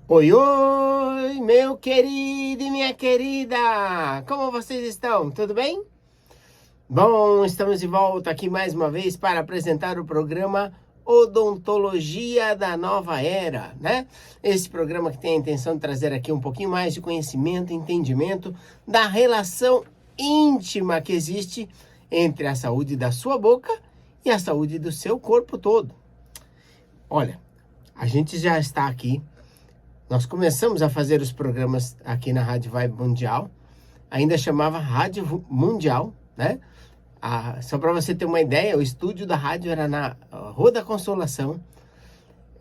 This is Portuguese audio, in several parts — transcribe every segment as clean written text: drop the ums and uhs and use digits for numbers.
Oi, oi, meu querido e minha querida! Como vocês estão? Tudo bem? Bom, estamos de volta aqui mais uma vez para apresentar o programa Odontologia da Nova Era, né? Esse programa que tem a intenção de trazer aqui um pouquinho mais de conhecimento e entendimento da relação íntima que existe entre a saúde da sua boca e a saúde do seu corpo todo. Olha, a gente já está aqui. Nós começamos a fazer os programas aqui na Rádio Vibe Mundial, ainda chamava Rádio Mundial, né? Só para você ter uma ideia, o estúdio da rádio era na Rua da Consolação,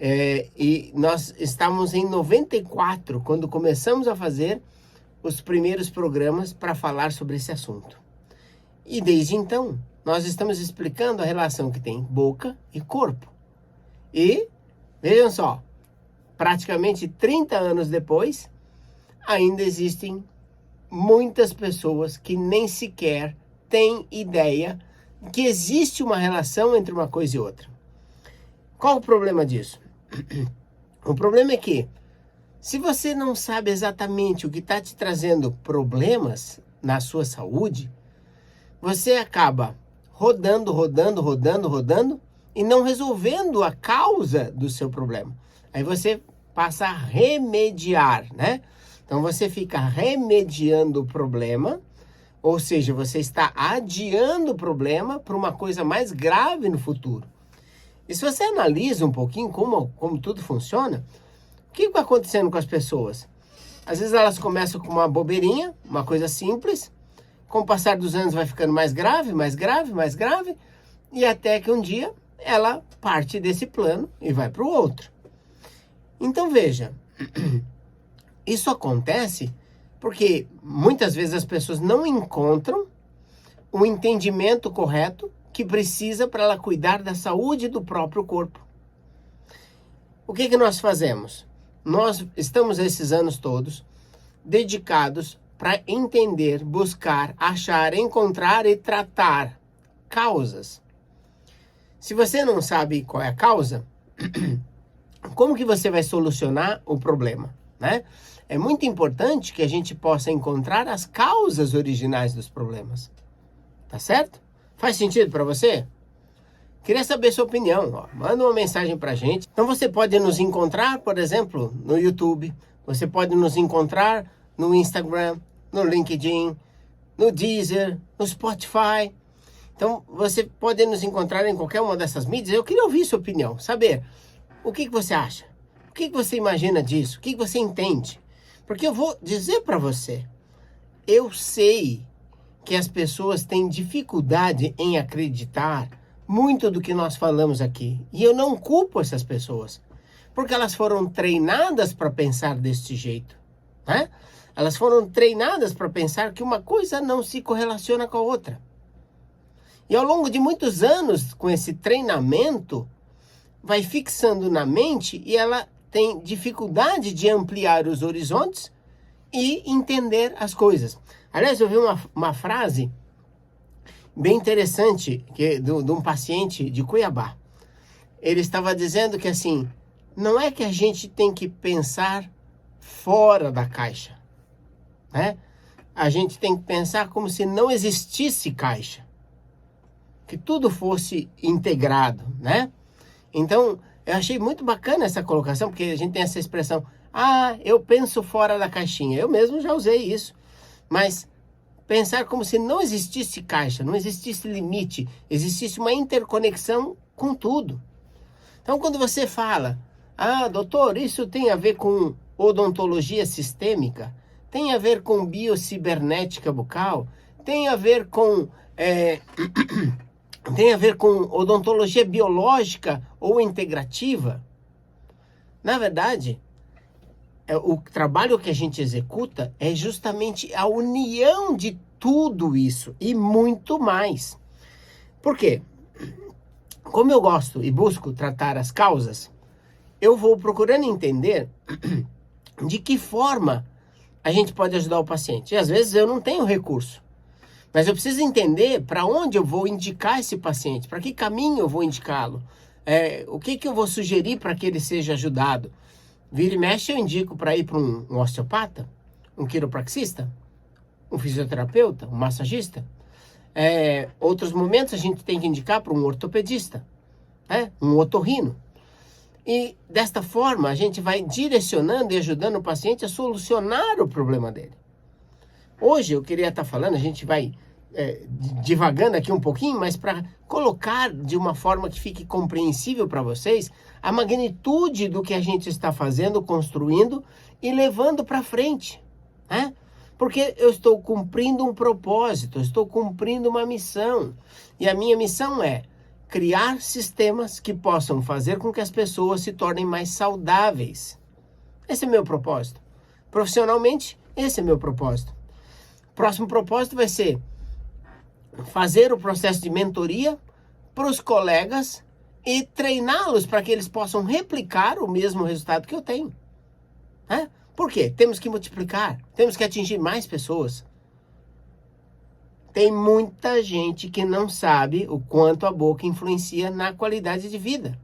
e nós estávamos em 94, quando começamos a fazer os primeiros programas para falar sobre esse assunto. E desde então, nós estamos explicando a relação que tem boca e corpo. E, vejam só, praticamente 30 anos depois, ainda existem muitas pessoas que nem sequer têm ideia que existe uma relação entre uma coisa e outra. Qual o problema disso? O problema é que, se você não sabe exatamente o que está te trazendo problemas na sua saúde, você acaba rodando e não resolvendo a causa do seu problema. Aí você passa a remediar, né? Então você fica remediando o problema, ou seja, você está adiando o problema para uma coisa mais grave no futuro. E se você analisa um pouquinho como tudo funciona, o que vai acontecendo com as pessoas? Às vezes elas começam com uma bobeirinha, uma coisa simples, com o passar dos anos vai ficando mais grave, e até que um dia ela parte desse plano e vai para o outro. Então veja, isso acontece porque muitas vezes as pessoas não encontram o entendimento correto que precisa para ela cuidar da saúde do próprio corpo. O que nós fazemos? Nós estamos esses anos todos dedicados para entender, buscar, achar, encontrar e tratar causas. Se você não sabe qual é a causa, como que você vai solucionar o problema, né? É muito importante que a gente possa encontrar as causas originais dos problemas. Tá certo? Faz sentido para você? Queria saber sua opinião, ó. Manda uma mensagem pra gente. Então você pode nos encontrar, por exemplo, no YouTube. Você pode nos encontrar no Instagram, no LinkedIn, no Deezer, no Spotify. Então você pode nos encontrar em qualquer uma dessas mídias. Eu queria ouvir sua opinião, saber o que você acha? O que você imagina disso? O que você entende? Porque eu vou dizer para você, eu sei que as pessoas têm dificuldade em acreditar muito do que nós falamos aqui. E eu não culpo essas pessoas, porque elas foram treinadas para pensar desse jeito, né? Elas foram treinadas para pensar que uma coisa não se correlaciona com a outra. E ao longo de muitos anos, com esse treinamento, vai fixando na mente e ela tem dificuldade de ampliar os horizontes e entender as coisas. Aliás, eu vi uma frase bem interessante de um paciente de Cuiabá. Ele estava dizendo que assim, não é que a gente tem que pensar fora da caixa, né? A gente tem que pensar como se não existisse caixa, que tudo fosse integrado, né? Então, eu achei muito bacana essa colocação, porque a gente tem essa expressão, eu penso fora da caixinha. Eu mesmo já usei isso. Mas pensar como se não existisse caixa, não existisse limite, existisse uma interconexão com tudo. Então, quando você fala, doutor, isso tem a ver com odontologia sistêmica, tem a ver com biocibernética bucal, tem a ver com... tem a ver com odontologia biológica ou integrativa. Na verdade, o trabalho que a gente executa é justamente a união de tudo isso e muito mais. Por quê? Como eu gosto e busco tratar as causas, eu vou procurando entender de que forma a gente pode ajudar o paciente. E às vezes eu não tenho recurso. Mas eu preciso entender para onde eu vou indicar esse paciente, para que caminho eu vou indicá-lo, o que eu vou sugerir para que ele seja ajudado. Vira e mexe eu indico para ir para um osteopata, um quiropraxista, um fisioterapeuta, um massagista. Outros momentos a gente tem que indicar para um ortopedista, né? Um otorrino. E desta forma a gente vai direcionando e ajudando o paciente a solucionar o problema dele. Hoje eu queria estar falando, a gente vai divagando aqui um pouquinho, mas para colocar de uma forma que fique compreensível para vocês a magnitude do que a gente está fazendo, construindo e levando para frente, né? Porque eu estou cumprindo um propósito, eu estou cumprindo uma missão. E a minha missão é criar sistemas que possam fazer com que as pessoas se tornem mais saudáveis. Esse é meu propósito. Profissionalmente, esse é meu propósito. Próximo propósito vai ser fazer o processo de mentoria para os colegas e treiná-los para que eles possam replicar o mesmo resultado que eu tenho. Né? Por quê? Temos que multiplicar, temos que atingir mais pessoas. Tem muita gente que não sabe o quanto a boca influencia na qualidade de vida.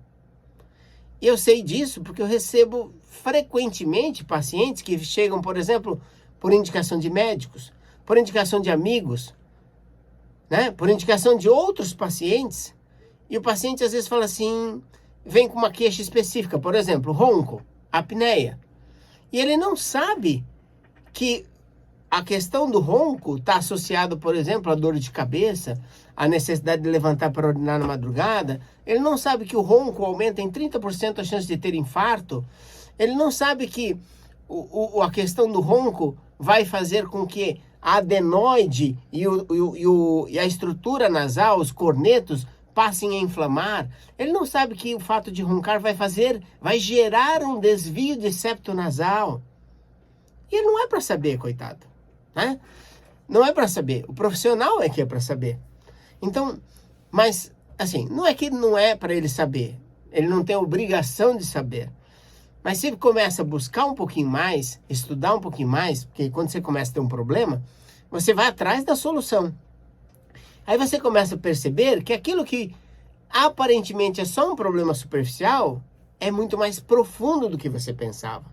E eu sei disso porque eu recebo frequentemente pacientes que chegam, por exemplo, por indicação de médicos, por indicação de amigos, né? Por indicação de outros pacientes, e o paciente às vezes fala assim, vem com uma queixa específica, por exemplo, ronco, apneia, e ele não sabe que a questão do ronco está associado, por exemplo, à dor de cabeça, à necessidade de levantar para urinar na madrugada. Ele não sabe que o ronco aumenta em 30% a chance de ter infarto. Ele não sabe que a questão do ronco vai fazer com que a adenoide e a estrutura nasal, os cornetos, passem a inflamar. Ele não sabe que o fato de roncar vai gerar um desvio de septo nasal. E ele não é para saber, coitado, né? Não é para saber. O profissional é que é para saber. Então, mas, assim, não é que não é para ele saber. Ele não tem obrigação de saber. Mas se ele começa a buscar um pouquinho mais, estudar um pouquinho mais, porque quando você começa a ter um problema, você vai atrás da solução. Aí você começa a perceber que aquilo que aparentemente é só um problema superficial, é muito mais profundo do que você pensava.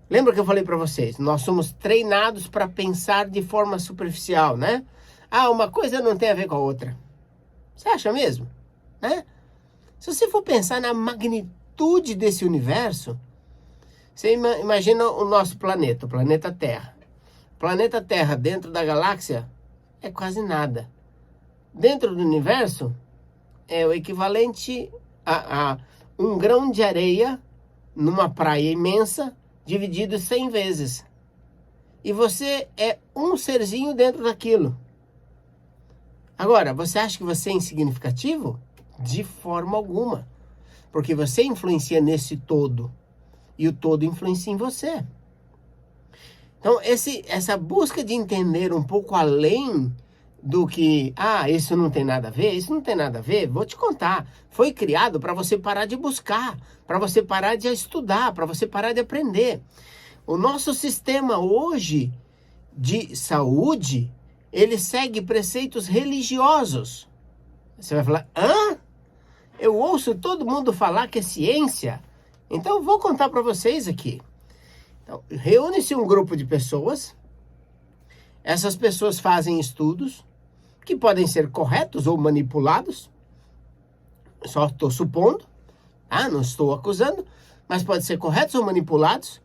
Lembra que eu falei para vocês? Nós somos treinados para pensar de forma superficial, né? Ah, uma coisa não tem a ver com a outra. Você acha mesmo? Né? Se você for pensar na magnitude desse universo, você imagina o nosso planeta, o planeta Terra. O planeta Terra dentro da galáxia é quase nada. Dentro do universo é o equivalente a um grão de areia numa praia imensa, dividido 100 vezes. E você é um serzinho dentro daquilo. Agora, você acha que você é insignificativo? De forma alguma. Porque você influencia nesse todo. E o todo influencia em você. Então, essa busca de entender um pouco além do que, isso não tem nada a ver, isso não tem nada a ver, vou te contar. Foi criado para você parar de buscar, para você parar de estudar, para você parar de aprender. O nosso sistema hoje de saúde, ele segue preceitos religiosos. Você vai falar, eu ouço todo mundo falar que é ciência. Então eu vou contar para vocês aqui. Então, reúne-se um grupo de pessoas. Essas pessoas fazem estudos que podem ser corretos ou manipulados. Só estou supondo, não estou acusando, mas pode ser corretos ou manipulados.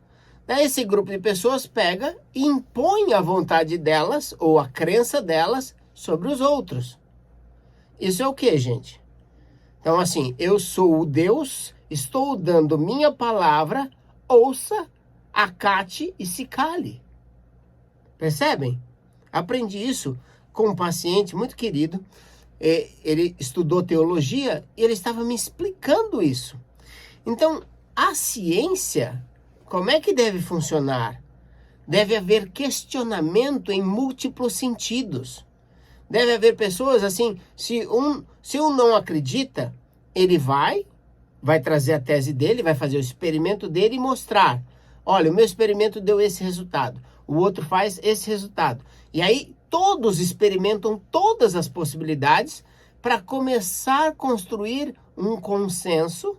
Daí esse grupo de pessoas pega e impõe a vontade delas ou a crença delas sobre os outros. Isso é o que, gente? Então, assim, eu sou o Deus, estou dando minha palavra, ouça, acate e se cale. Percebem? Aprendi isso com um paciente muito querido. Ele estudou teologia e ele estava me explicando isso. Então, a ciência, como é que deve funcionar? Deve haver questionamento em múltiplos sentidos. Deve haver pessoas assim, se um não acredita, ele vai trazer a tese dele, vai fazer o experimento dele e mostrar. Olha, o meu experimento deu esse resultado. O outro faz esse resultado. E aí todos experimentam todas as possibilidades para começar a construir um consenso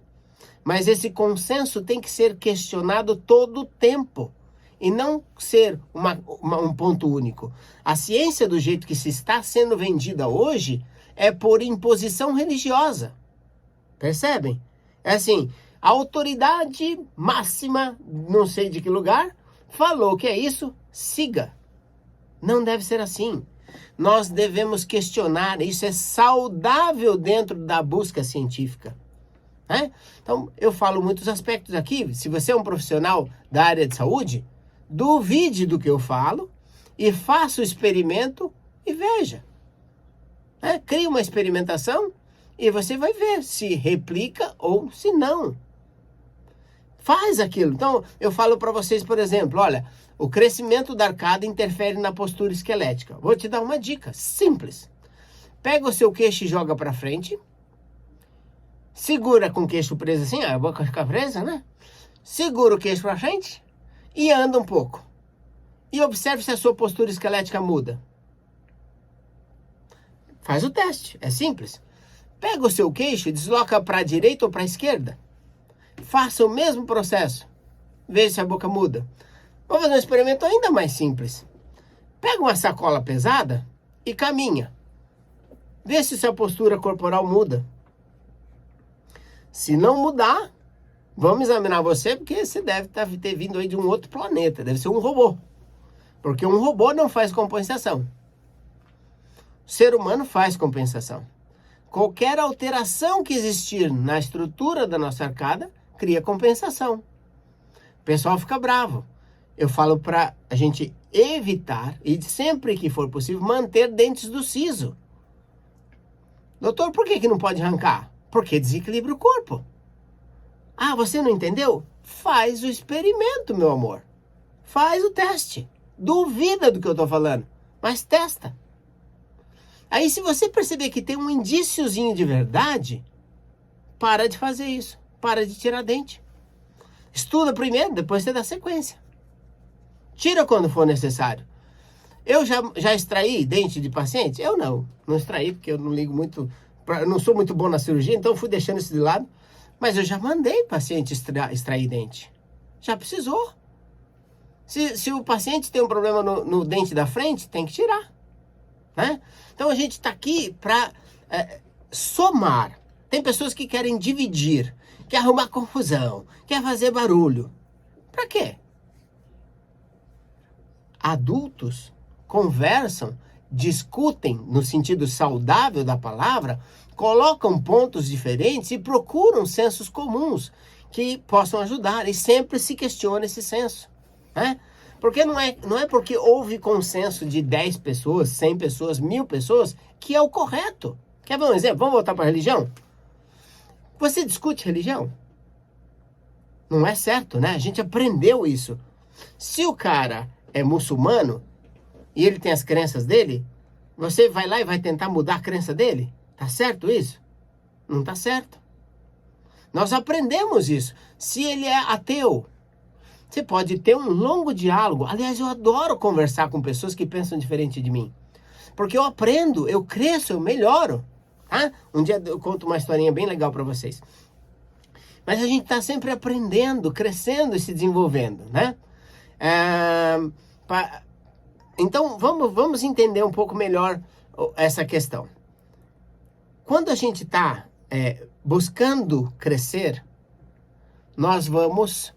Mas esse consenso tem que ser questionado todo o tempo e não ser um ponto único. A ciência, do jeito que se está sendo vendida hoje, é por imposição religiosa. Percebem? É assim, a autoridade máxima, não sei de que lugar, falou que é isso, siga. Não deve ser assim. Nós devemos questionar, isso é saudável dentro da busca científica. Né? Então, eu falo muitos aspectos aqui. Se você é um profissional da área de saúde, duvide do que eu falo e faça o experimento e veja. Né? Crie uma experimentação e você vai ver se replica ou se não. Faz aquilo. Então, eu falo para vocês, por exemplo, olha, o crescimento da arcada interfere na postura esquelética. Vou te dar uma dica simples. Pega o seu queixo e joga para frente. Segura com o queixo preso assim, a boca fica presa, né? Segura o queixo para frente e anda um pouco. E observe se a sua postura esquelética muda. Faz o teste, é simples. Pega o seu queixo e desloca para a direita ou para a esquerda. Faça o mesmo processo. Veja se a boca muda. Vou fazer um experimento ainda mais simples. Pega uma sacola pesada e caminha. Vê se sua postura corporal muda. Se não mudar, vamos examinar você, porque você deve ter vindo aí de um outro planeta. Deve ser um robô. Porque um robô não faz compensação. O ser humano faz compensação. Qualquer alteração que existir na estrutura da nossa arcada cria compensação. O pessoal fica bravo. Eu falo para a gente evitar e sempre que for possível manter dentes do siso. Doutor, por que não pode arrancar? Porque desequilibra o corpo. Ah, você não entendeu? Faz o experimento, meu amor. Faz o teste. Duvida do que eu estou falando, mas testa. Aí se você perceber que tem um indíciozinho de verdade, para de fazer isso. Para de tirar dente. Estuda primeiro, depois você dá sequência. Tira quando for necessário. Eu já extraí dente de paciente? Eu não extraí, porque eu não ligo muito, eu não sou muito bom na cirurgia, então fui deixando isso de lado. Mas eu já mandei paciente extrair dente. Já precisou. Se o paciente tem um problema no dente da frente, tem que tirar. Né? Então a gente está aqui para somar. Tem pessoas que querem dividir, quer arrumar confusão, quer fazer barulho. Para quê? Adultos conversam, discutem no sentido saudável da palavra, colocam pontos diferentes e procuram sensos comuns que possam ajudar e sempre se questiona esse senso, né? Porque não é porque houve consenso de 10 pessoas, 100 pessoas, 1000 pessoas que é o correto. Quer ver um exemplo? Vamos voltar para a religião? Você discute religião? Não é certo, né? A gente aprendeu isso. Se o cara é muçulmano e ele tem as crenças dele, você vai lá e vai tentar mudar a crença dele? Tá certo isso? Não tá certo. Nós aprendemos isso. Se ele é ateu, você pode ter um longo diálogo. Aliás, eu adoro conversar com pessoas que pensam diferente de mim. Porque eu aprendo, eu cresço, eu melhoro. Tá? Um dia eu conto uma historinha bem legal para vocês. Mas a gente está sempre aprendendo, crescendo e se desenvolvendo, né? Então, vamos entender um pouco melhor essa questão. Quando a gente está buscando crescer, nós vamos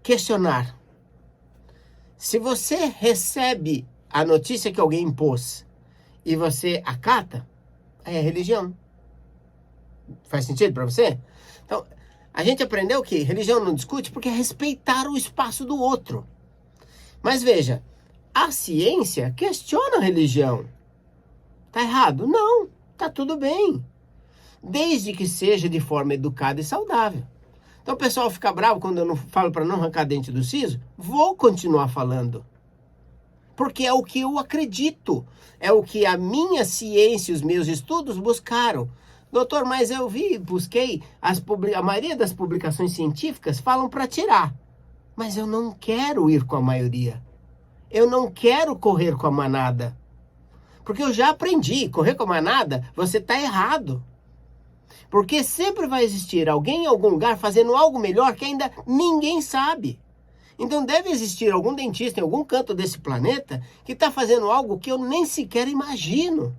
questionar. Se você recebe a notícia que alguém impôs e você acata, é religião. Faz sentido para você? Então, a gente aprendeu que religião não discute porque é respeitar o espaço do outro. Mas veja, a ciência questiona a religião. Tá errado? Não, tá tudo bem. Desde que seja de forma educada e saudável. Então o pessoal fica bravo quando eu não falo para não arrancar dente do siso. Vou continuar falando. Porque é o que eu acredito. É o que a minha ciência e os meus estudos buscaram. Doutor, mas eu busquei, a maioria das publicações científicas falam para tirar. Mas eu não quero ir com a maioria. Eu não quero correr com a manada. Porque eu já aprendi, correr com a manada, você está errado. Porque sempre vai existir alguém em algum lugar fazendo algo melhor que ainda ninguém sabe. Então deve existir algum dentista em algum canto desse planeta que está fazendo algo que eu nem sequer imagino.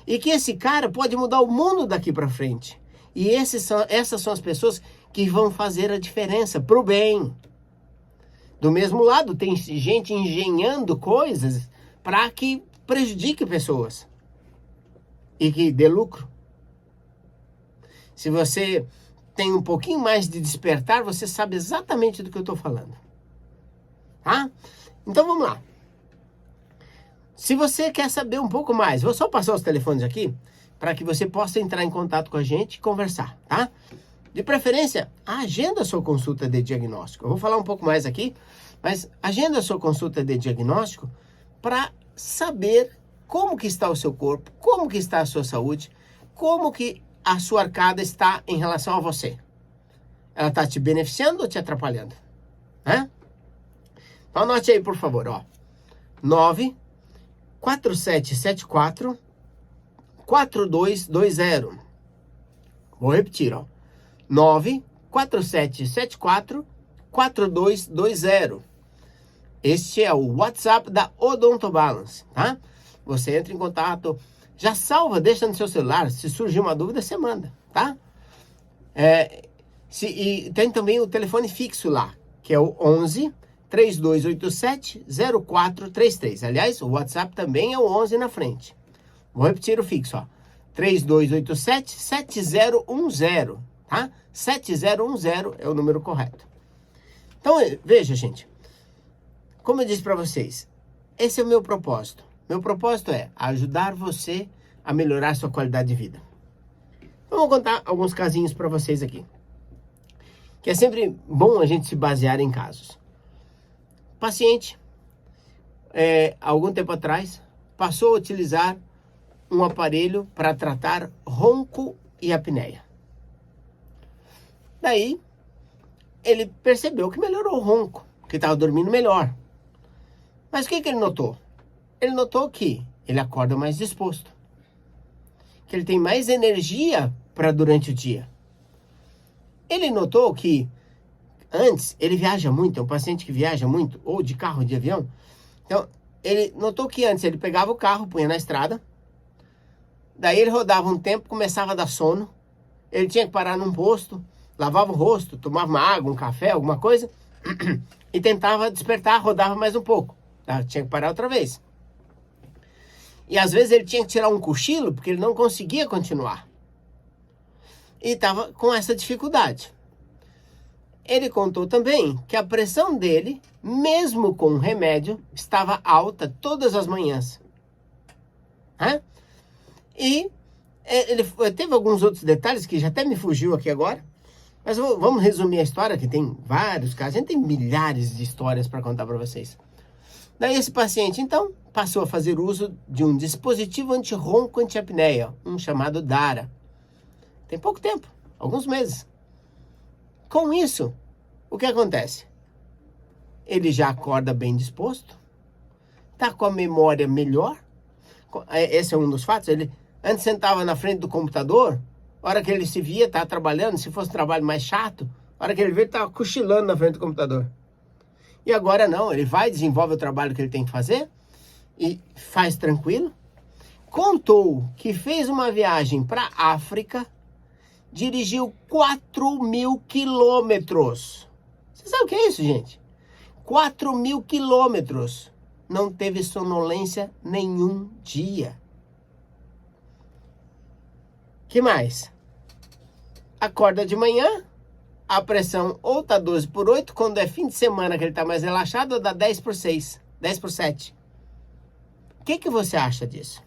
E que esse cara pode mudar o mundo daqui para frente. E essas são as pessoas que vão fazer a diferença para o bem. Do mesmo lado, tem gente engenhando coisas para que prejudique pessoas e que dê lucro. Se você tem um pouquinho mais de despertar, você sabe exatamente do que eu estou falando. Tá? Então vamos lá. Se você quer saber um pouco mais, vou só passar os telefones aqui para que você possa entrar em contato com a gente e conversar, tá? De preferência, agenda a sua consulta de diagnóstico. Eu vou falar um pouco mais aqui, mas agenda a sua consulta de diagnóstico para saber como que está o seu corpo, como que está a sua saúde, como que a sua arcada está em relação a você. Ela está te beneficiando ou te atrapalhando? Né? Então anote aí, por favor, ó. 94774 4220. Vou repetir, ó. 94774 4220. Este é o WhatsApp da Odontobalance, tá? Você entra em contato, já salva, deixa no seu celular. Se surgir uma dúvida, você manda, tá? E tem também o telefone fixo lá, que é o 11 3287 0433. Aliás, o WhatsApp também é o 11 na frente. Vou repetir o fixo, ó. 3287 7010, tá? 7010 é o número correto. Então, veja, gente. Como eu disse para vocês, esse é o meu propósito. Meu propósito é ajudar você a melhorar sua qualidade de vida. Então, vou contar alguns casinhos para vocês aqui. Que é sempre bom a gente se basear em casos. Paciente, algum tempo atrás, passou a utilizar um aparelho para tratar ronco e apneia. Daí, ele percebeu que melhorou o ronco, que estava dormindo melhor. Mas o que ele notou? Ele notou que ele acorda mais disposto, que ele tem mais energia para durante o dia. Ele notou que antes ele viaja muito, é um paciente que viaja muito, ou de carro ou de avião. Então, ele notou que antes ele pegava o carro, punha na estrada, daí ele rodava um tempo, começava a dar sono, ele tinha que parar num posto, lavava o rosto, tomava uma água, um café, alguma coisa, e tentava despertar, rodava mais um pouco. Tinha que parar outra vez. E às vezes ele tinha que tirar um cochilo, porque ele não conseguia continuar. E estava com essa dificuldade. Ele contou também que a pressão dele, mesmo com remédio, estava alta todas as manhãs. E ele teve alguns outros detalhes que já até me fugiu aqui agora. Mas vamos resumir a história, que tem vários casos. A gente tem milhares de histórias para contar para vocês. Daí esse paciente, então, passou a fazer uso de um dispositivo anti-ronco, anti-apneia, um chamado Dara. Tem pouco tempo, alguns meses. Com isso, o que acontece? Ele já acorda bem disposto, está com a memória melhor. Esse é um dos fatos. Ele antes sentava na frente do computador, a hora que ele se via, estava trabalhando, se fosse um trabalho mais chato, a hora que ele vê, ele estava cochilando na frente do computador. E agora não, ele vai, desenvolve o trabalho que ele tem que fazer e faz tranquilo. Contou que fez uma viagem para a África, dirigiu 4.000 quilômetros. Você sabe o que é isso, gente? 4.000 quilômetros. Não teve sonolência nenhum dia. Que mais? Acorda de manhã, a pressão ou tá 12/8, quando é fim de semana que ele tá mais relaxado, ou dá 10/6, 10/7. O que você acha disso?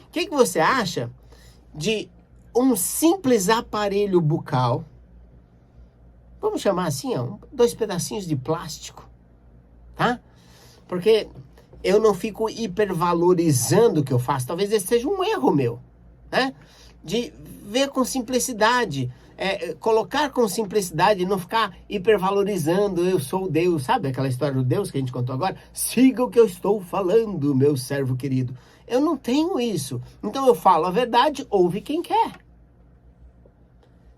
O que você acha de um simples aparelho bucal, vamos chamar assim, ó, 2 pedacinhos de plástico, tá? Porque eu não fico hipervalorizando o que eu faço, talvez esse seja um erro meu, né? De ver com simplicidade, colocar com simplicidade, não ficar hipervalorizando, eu sou Deus, sabe aquela história do Deus que a gente contou agora? Siga o que eu estou falando, meu servo querido. Eu não tenho isso, então eu falo a verdade, ouve quem quer.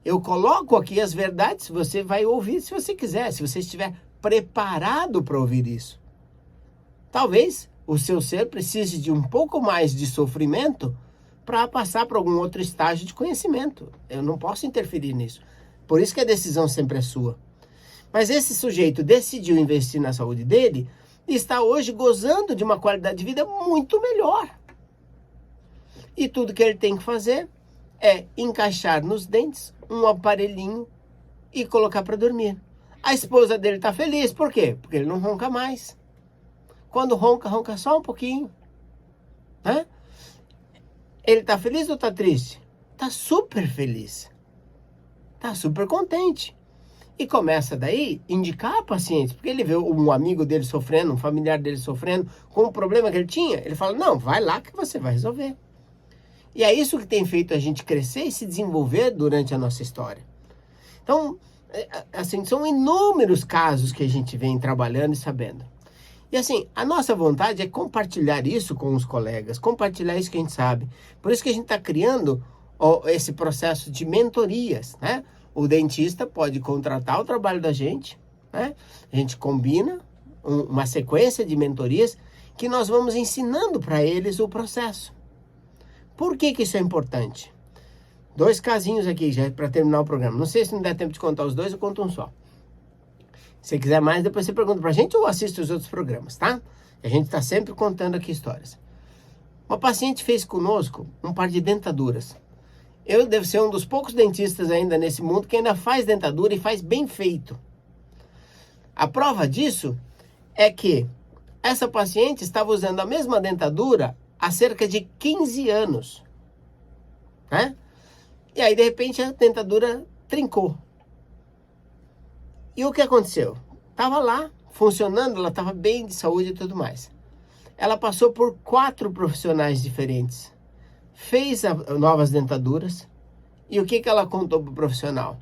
Eu coloco aqui as verdades, você vai ouvir se você quiser, se você estiver preparado para ouvir isso. Talvez o seu ser precise de um pouco mais de sofrimento para passar para algum outro estágio de conhecimento. Eu não posso interferir nisso. Por isso que a decisão sempre é sua. Mas esse sujeito decidiu investir na saúde dele e está hoje gozando de uma qualidade de vida muito melhor. E tudo que ele tem que fazer é encaixar nos dentes um aparelhinho e colocar para dormir. A esposa dele está feliz, por quê? Porque ele não ronca mais. Quando ronca, ronca só um pouquinho. Né? Ele está feliz ou está triste? Está super feliz. Está super contente. E começa daí a indicar a paciente, porque ele vê um amigo dele sofrendo, um familiar dele sofrendo, com o problema que ele tinha, ele fala, não, vai lá que você vai resolver. E é isso que tem feito a gente crescer e se desenvolver durante a nossa história. Então, assim, são inúmeros casos que a gente vem trabalhando e sabendo. E assim, a nossa vontade é compartilhar isso com os colegas, compartilhar isso que a gente sabe. Por isso que a gente está criando esse processo de mentorias, né? O dentista pode contratar o trabalho da gente, né? A gente combina uma sequência de mentorias que nós vamos ensinando para eles o processo. Por que isso é importante? 2 casinhos aqui já para terminar o programa. Não sei se não der tempo de contar os 2, eu conto um só. Se quiser mais, depois você pergunta pra gente ou assiste os outros programas, tá? A gente está sempre contando aqui histórias. Uma paciente fez conosco um par de dentaduras. Eu devo ser um dos poucos dentistas ainda nesse mundo que ainda faz dentadura e faz bem feito. A prova disso é que essa paciente estava usando a mesma dentadura há cerca de 15 anos. Né? E aí, de repente, a dentadura trincou. E o que aconteceu? Estava lá, funcionando, ela estava bem de saúde e tudo mais. Ela passou por 4 profissionais diferentes. Fez novas dentaduras. E o que ela contou para o profissional?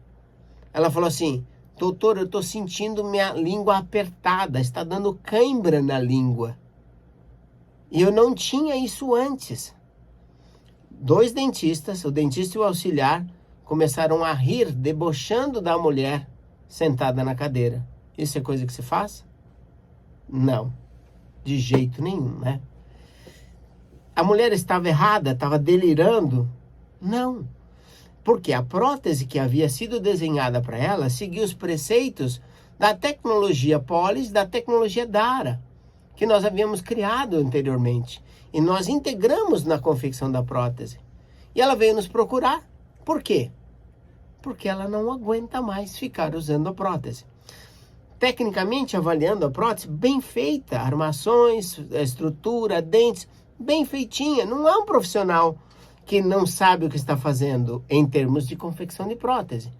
Ela falou assim, doutor, eu estou sentindo minha língua apertada, está dando cãibra na língua. E eu não tinha isso antes. 2 dentistas, o dentista e o auxiliar, começaram a rir, debochando da mulher sentada na cadeira. Isso é coisa que se faz? Não, de jeito nenhum, né? A mulher estava errada, estava delirando? Não, porque a prótese que havia sido desenhada para ela seguia os preceitos da tecnologia Polis, da tecnologia Dara, que nós havíamos criado anteriormente. E nós integramos na confecção da prótese. E ela veio nos procurar. Por quê? Porque ela não aguenta mais ficar usando a prótese. Tecnicamente, avaliando a prótese, bem feita, armações, estrutura, dentes, bem feitinha. Não é um profissional que não sabe o que está fazendo em termos de confecção de prótese.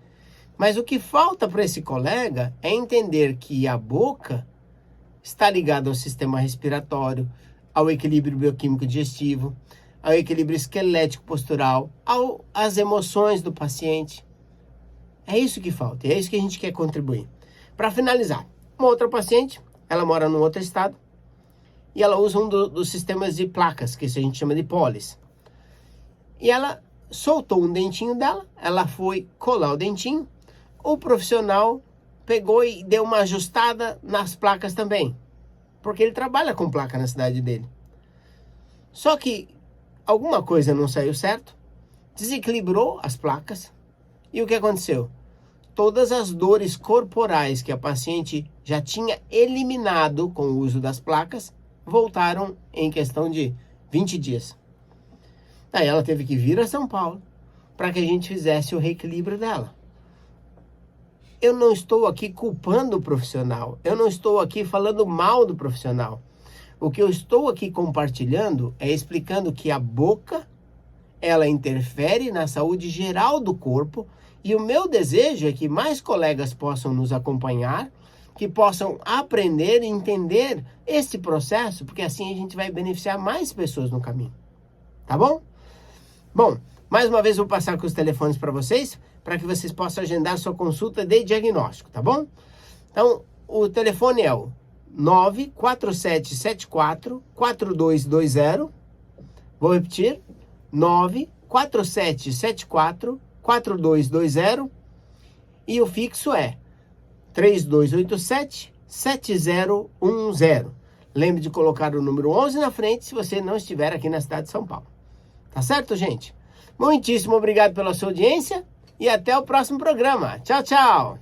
Mas o que falta para esse colega é entender que a boca está ligada ao sistema respiratório, ao equilíbrio bioquímico digestivo, ao equilíbrio esquelético postural, às emoções do paciente. É isso que falta, e é isso que a gente quer contribuir. Para finalizar, uma outra paciente, ela mora num outro estado, e ela usa um dos sistemas de placas, que isso a gente chama de Polis. E ela soltou um dentinho dela, ela foi colar o dentinho, o profissional pegou e deu uma ajustada nas placas também, porque ele trabalha com placa na cidade dele. Só que alguma coisa não saiu certo, desequilibrou as placas, e o que aconteceu? Todas as dores corporais que a paciente já tinha eliminado com o uso das placas, voltaram em questão de 20 dias. Daí ela teve que vir a São Paulo para que a gente fizesse o reequilíbrio dela. Eu não estou aqui culpando o profissional, eu não estou aqui falando mal do profissional. O que eu estou aqui compartilhando é explicando que a boca, ela interfere na saúde geral do corpo, e o meu desejo é que mais colegas possam nos acompanhar, que possam aprender e entender esse processo, porque assim a gente vai beneficiar mais pessoas no caminho. Tá bom? Bom, mais uma vez vou passar com os telefones para vocês, para que vocês possam agendar sua consulta de diagnóstico, tá bom? Então, o telefone é o 94774-4220. Vou repetir, 94774-4220. 4220 e o fixo é 3287-7010. Lembre de colocar o número 11 na frente se você não estiver aqui na cidade de São Paulo. Tá certo, gente? Muitíssimo obrigado pela sua audiência e até o próximo programa. Tchau, tchau!